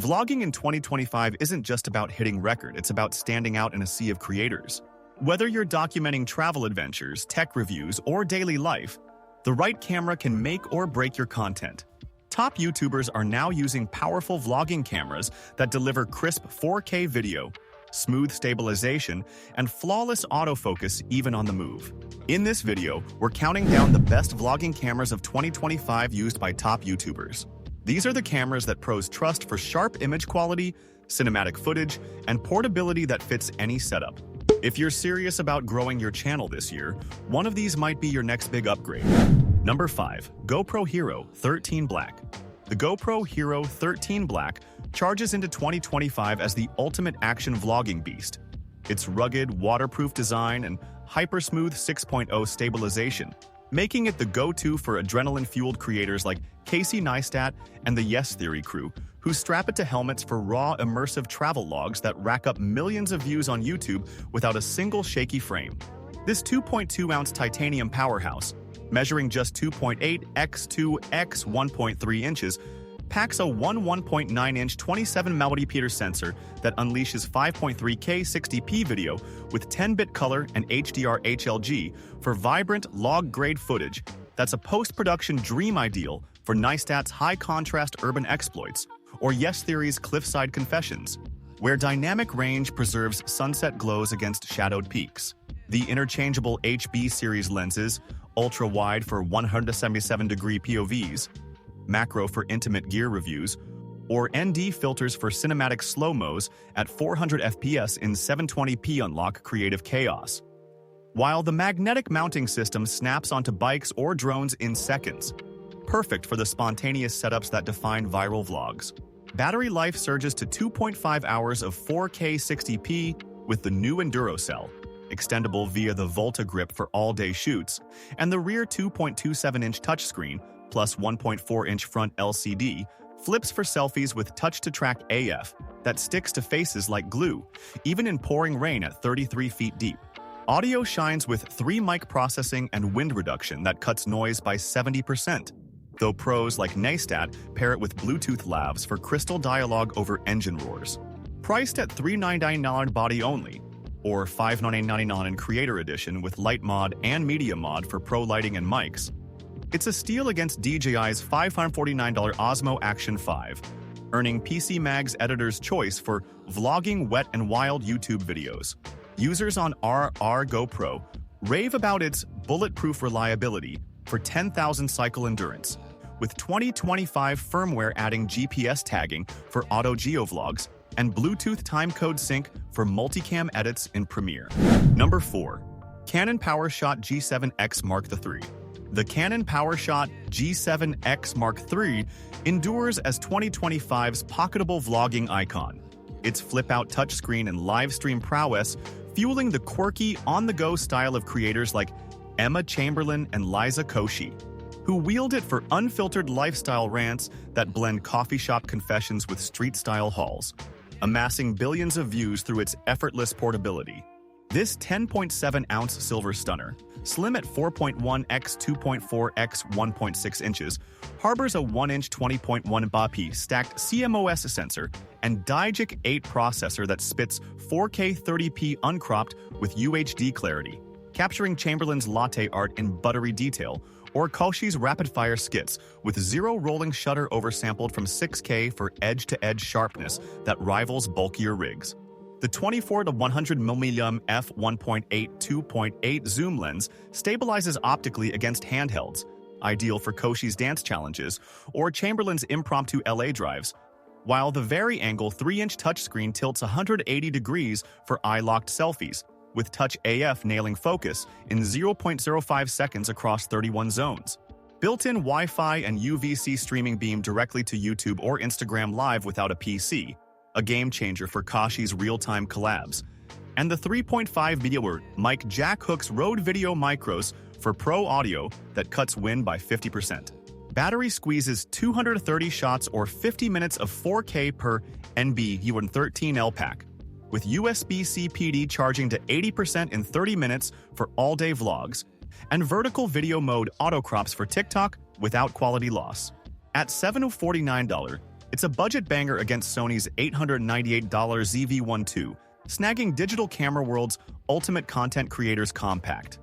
Vlogging in 2025 isn't just about hitting record, it's about standing out in a sea of creators. Whether you're documenting travel adventures, tech reviews, or daily life, the right camera can make or break your content. Top YouTubers are now using powerful vlogging cameras that deliver crisp 4K video, smooth stabilization, and flawless autofocus even on the move. In this video, we're counting down the best vlogging cameras of 2025 used by top YouTubers. These are the cameras that pros trust for sharp image quality, cinematic footage, and portability that fits any setup. If you're serious about growing your channel this year, one of these might be your next big upgrade. Number 5. GoPro Hero 13 Black. The GoPro Hero 13 Black charges into 2025 as the ultimate action vlogging beast. Its rugged, waterproof design and hyper-smooth 6.0 stabilization, making it the go-to for adrenaline-fueled creators like Casey Neistat and the Yes Theory crew, who strap it to helmets for raw, immersive travel logs that rack up millions of views on YouTube without a single shaky frame. This 2.2-ounce titanium powerhouse, measuring just 2.8 x 2 x 1.3 inches, packs a 1.9-inch 27-megapixel sensor that unleashes 5.3K 60p video with 10-bit color and HDR HLG for vibrant, log-grade footage that's a post-production dream ideal for Neistat's high-contrast urban exploits, or Yes Theory's cliffside confessions, where dynamic range preserves sunset glows against shadowed peaks. The interchangeable HB series lenses, ultra-wide for 177-degree POVs, macro for intimate gear reviews, or ND filters for cinematic slow-mos at 400 FPS in 720p unlock creative chaos. While the magnetic mounting system snaps onto bikes or drones in seconds, perfect for the spontaneous setups that define viral vlogs. Battery life surges to 2.5 hours of 4K 60p with the new Enduro Cell, extendable via the Volta grip for all-day shoots, and the rear 2.27-inch touchscreen plus 1.4-inch front LCD flips for selfies with touch-to-track AF that sticks to faces like glue, even in pouring rain at 33 feet deep. Audio shines with 3-mic processing and wind reduction that cuts noise by 70%, though pros like Neistat pair it with Bluetooth lavs for crystal dialogue over engine roars. Priced at $399 body only, or $599 in Creator Edition with Light Mod and Media Mod for pro lighting and mics, it's a steal against DJI's $549 Osmo Action 5, earning PC Mag's Editor's Choice for vlogging wet and wild YouTube videos. Users on RR GoPro rave about its bulletproof reliability for 10,000 cycle endurance, with 2025 firmware adding GPS tagging for auto geovlogs and Bluetooth timecode sync for multicam edits in Premiere. Number 4. Canon PowerShot G7X Mark III. The Canon PowerShot G7X Mark III endures as 2025's pocketable vlogging icon. Its flip-out touchscreen and live-stream prowess fueling the quirky, on-the-go style of creators like Emma Chamberlain and Liza Koshy, who wield it for unfiltered lifestyle rants that blend coffee shop confessions with street-style hauls, amassing billions of views through its effortless portability. This 10.7-ounce silver stunner, slim at 4.1 x 2.4 x 1.6 inches, harbors a 1-inch 20.1 MP stacked CMOS sensor and Digic 8 processor that spits 4K 30p uncropped with UHD clarity, capturing Chamberlain's latte art in buttery detail, or Koshy's rapid-fire skits with zero rolling shutter oversampled from 6K for edge-to-edge sharpness that rivals bulkier rigs. The 24-100mm f1.8 2.8 zoom lens stabilizes optically against handhelds, ideal for Koshy's dance challenges or Chamberlain's impromptu LA drives, while the vari-angle 3-inch touchscreen tilts 180 degrees for eye-locked selfies, with Touch AF nailing focus in 0.05 seconds across 31 zones. Built-in Wi-Fi and UVC streaming beam directly to YouTube or Instagram Live without a PC, a game-changer for Koshy's real-time collabs. And the 3.5 mic jack hooks Rode Video Micros for pro audio that cuts wind by 50%. Battery squeezes 230 shots or 50 minutes of 4K per NB-13L pack, with USB-C PD charging to 80% in 30 minutes for all-day vlogs, and vertical video mode autocrops for TikTok without quality loss. At $749, It's a budget banger against Sony's $898 ZV-1 II, snagging digital camera world's ultimate content creators compact.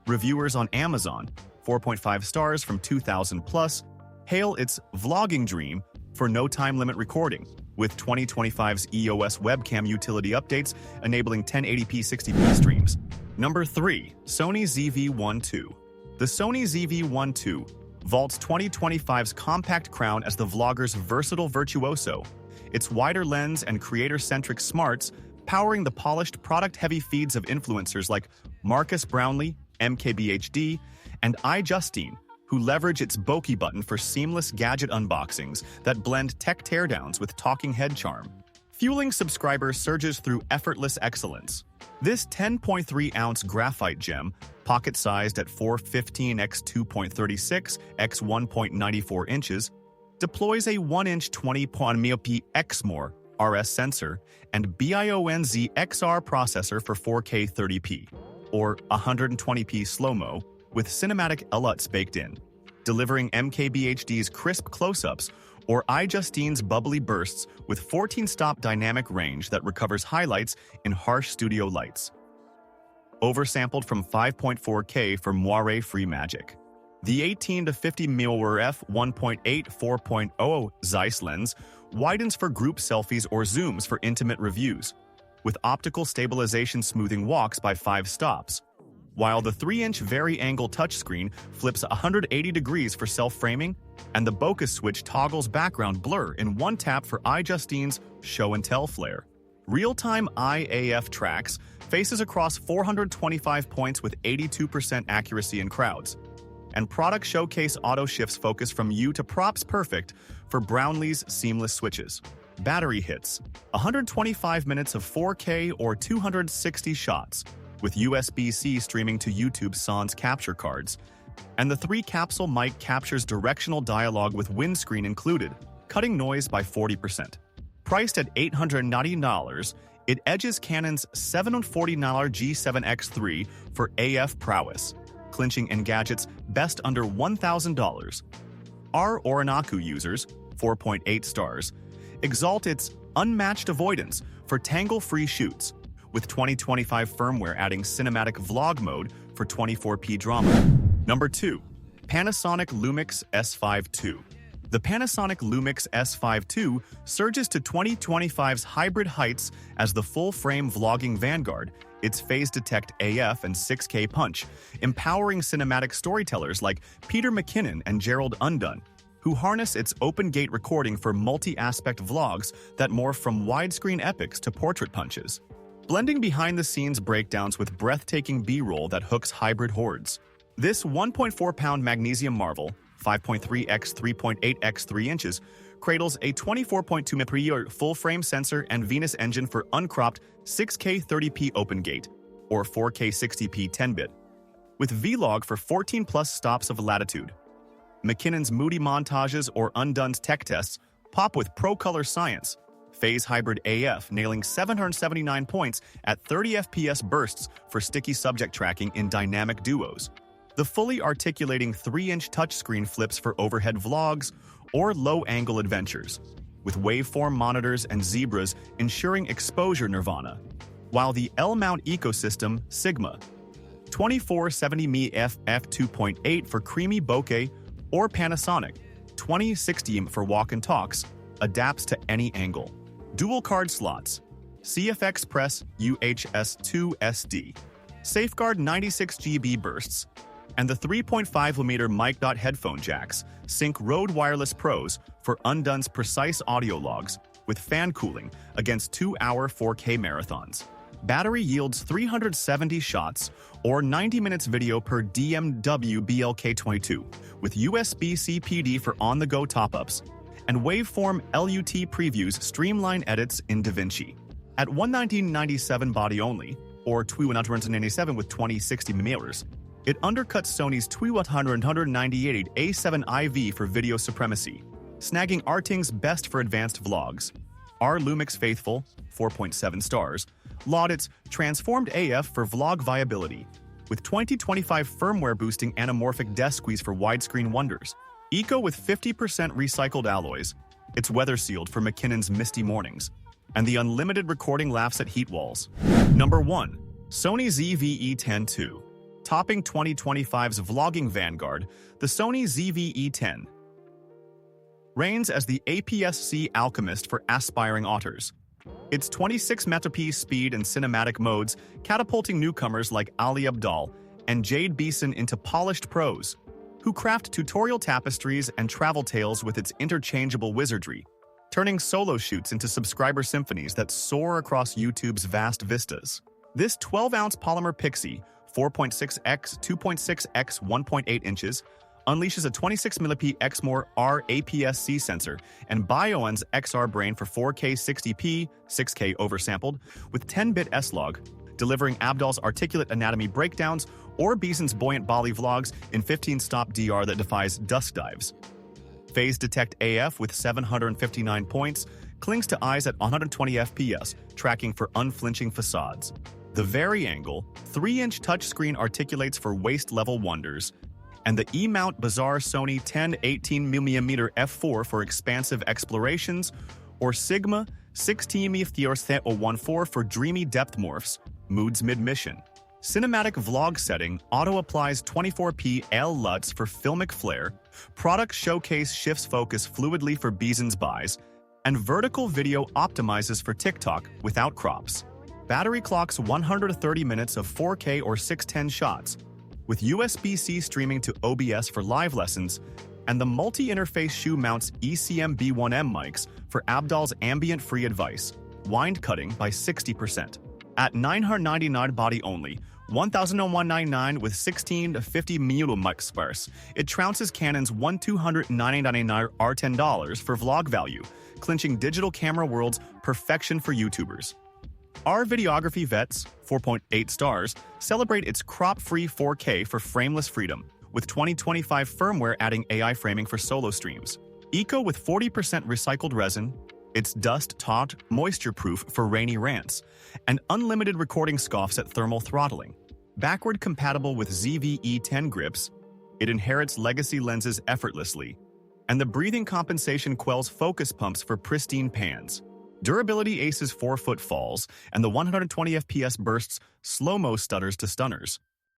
Reviewers on Amazon, 4.5 stars from 2000 plus, hail its vlogging dream for no time limit recording, with 2025's EOS webcam utility updates enabling 1080p 60p streams. Number 3. Sony ZV-1 II. The Sony ZV-1 II vaults 2025's compact crown as the vlogger's versatile virtuoso, its wider lens and creator-centric smarts powering the polished, product-heavy feeds of influencers like Marcus Brownlee, MKBHD, and iJustine, who leverage its bokeh button for seamless gadget unboxings that blend tech teardowns with talking head charm, fueling subscriber surges through effortless excellence. This 10.3-ounce graphite gem, pocket-sized at 415 x 2.36 x 1.94 inches, deploys a 1-inch 20.0p XMOR RS sensor and BIONZ XR processor for 4K 30p, or 120p slow-mo, with cinematic LUTs baked in, delivering MKBHD's crisp close-ups or iJustine's bubbly bursts with 14-stop dynamic range that recovers highlights in harsh studio lights. Oversampled from 5.4K for moire-free magic. The 18 to 50 mm f1.8 4.0 Zeiss lens widens for group selfies or zooms for intimate reviews, with optical stabilization smoothing walks by 5 stops, while the 3-inch vari-angle touchscreen flips 180 degrees for self-framing, and the bokeh switch toggles background blur in one tap for iJustine's show-and-tell flair. Real-time IAF tracks faces across 425 points with 82% accuracy in crowds, and product showcase auto shifts focus from you to props perfect for Brownlee's seamless switches. Battery hits, 125 minutes of 4K or 260 shots, with USB-C streaming to YouTube's Sans capture cards, and the 3-capsule mic captures directional dialogue with windscreen included, cutting noise by 40%. Priced at $890, it edges Canon's $749 G7X III for AF prowess, clinching Engadget's best under $1,000. Our Orinaku users, 4.8 stars, exalt its unmatched avoidance for tangle-free shoots, with 2025 firmware adding cinematic vlog mode for 24p drama. Number 2. Panasonic Lumix S5 II. The Panasonic Lumix S5 II surges to 2025's hybrid heights as the full-frame vlogging vanguard, its phase detect AF and 6K punch, empowering cinematic storytellers like Peter McKinnon and Gerald Undone, who harness its open-gate recording for multi-aspect vlogs that morph from widescreen epics to portrait punches, blending behind-the-scenes breakdowns with breathtaking B-roll that hooks hybrid hordes. This 1.4-pound magnesium marvel, 5.3 x 3.8 x 3 inches, cradles a 24.2 MP full-frame sensor and Venus engine for uncropped 6K 30p open-gate, or 4K 60p 10-bit, with V-Log for 14-plus stops of latitude. McKinnon's moody montages or Undone's tech tests pop with pro-color science, Phase Hybrid AF nailing 779 points at 30 FPS bursts for sticky subject tracking in dynamic duos. The fully articulating 3-inch touchscreen flips for overhead vlogs or low-angle adventures, with waveform monitors and zebras ensuring exposure nirvana, while the L-mount ecosystem Sigma 2470mm f2.8 for creamy bokeh or Panasonic 2060mm for walk and talks adapts to any angle. Dual card slots, CFX Press UHS-2 SD, Safeguard 96GB bursts, and the 3.5mm mic. Headphone jacks sync Rode Wireless Pros for Undone's precise audio logs with fan cooling against 2-hour 4K marathons. Battery yields 370 shots or 90 minutes video per DMW BLK22 with USB-C PD for on-the-go top-ups, and waveform LUT previews streamline edits in DaVinci. At $119.97 body only, or $297 with 2060mm, it undercuts Sony's $298 A7 IV for video supremacy, snagging Arting's best for advanced vlogs. Our Lumix faithful, 4.7 stars, laud its transformed AF for vlog viability, with 2025 firmware boosting anamorphic desk squeeze for widescreen wonders. Eco with 50% recycled alloys, It's weather-sealed for McKinnon's misty mornings, and the unlimited recording laughs at heat walls. Number 1. Sony ZV-E10 II. Topping 2025's vlogging vanguard, the Sony ZV-E10 reigns as the APS-C alchemist for aspiring auteurs. Its 26 megapixel speed and cinematic modes catapulting newcomers like Ali Abdaal and Jade Beeson into polished pros, who craft tutorial tapestries and travel tales with its interchangeable wizardry, turning solo shoots into subscriber symphonies that soar across YouTube's vast vistas. This 12-ounce polymer Pixie 4.6x 2.6x 1.8 inches unleashes a 26mm Exmor R APS-C sensor and Bioen's XR brain for 4K 60p, 6K oversampled, with 10-bit S-Log, delivering Abdaal's articulate anatomy breakdowns or Beeson's buoyant Bali vlogs in 15-stop DR that defies dusk dives. Phase Detect AF with 759 points clings to eyes at 120 FPS, tracking for unflinching facades. The Vari-Angle 3-inch touchscreen articulates for waist-level wonders, and the E-Mount Bizarre Sony 10-18mm f4 for expansive explorations, or Sigma 16mm-014 for dreamy depth morphs, moods mid-mission. Cinematic vlog setting auto-applies 24p L LUTs for filmic flair, product showcase shifts focus fluidly for Beeson's buys, and vertical video optimizes for TikTok without crops. Battery clocks 130 minutes of 4K or 610 shots, with USB-C streaming to OBS for live lessons, and the multi-interface shoe mounts ECM B1M mics for Abdaal's ambient-free advice, wind cutting by 60%. At $999 body only, $1,199 with 16 to 50 mic sparse, it trounces Canon's $1,299 $10 for vlog value, clinching digital camera world's perfection for YouTubers. Our videography vets, 4.8 stars, celebrate its crop-free 4K for frameless freedom, with 2025 firmware adding AI framing for solo streams. Eco with 40% recycled resin, it's dust-taught, moisture-proof for rainy rants, and unlimited recording scoffs at thermal throttling. Backward compatible with ZV-E10 grips, it inherits legacy lenses effortlessly, and the breathing compensation quells focus pumps for pristine pans. Durability aces 4-foot falls, and the 120 FPS bursts slow-mo stutters to stunners.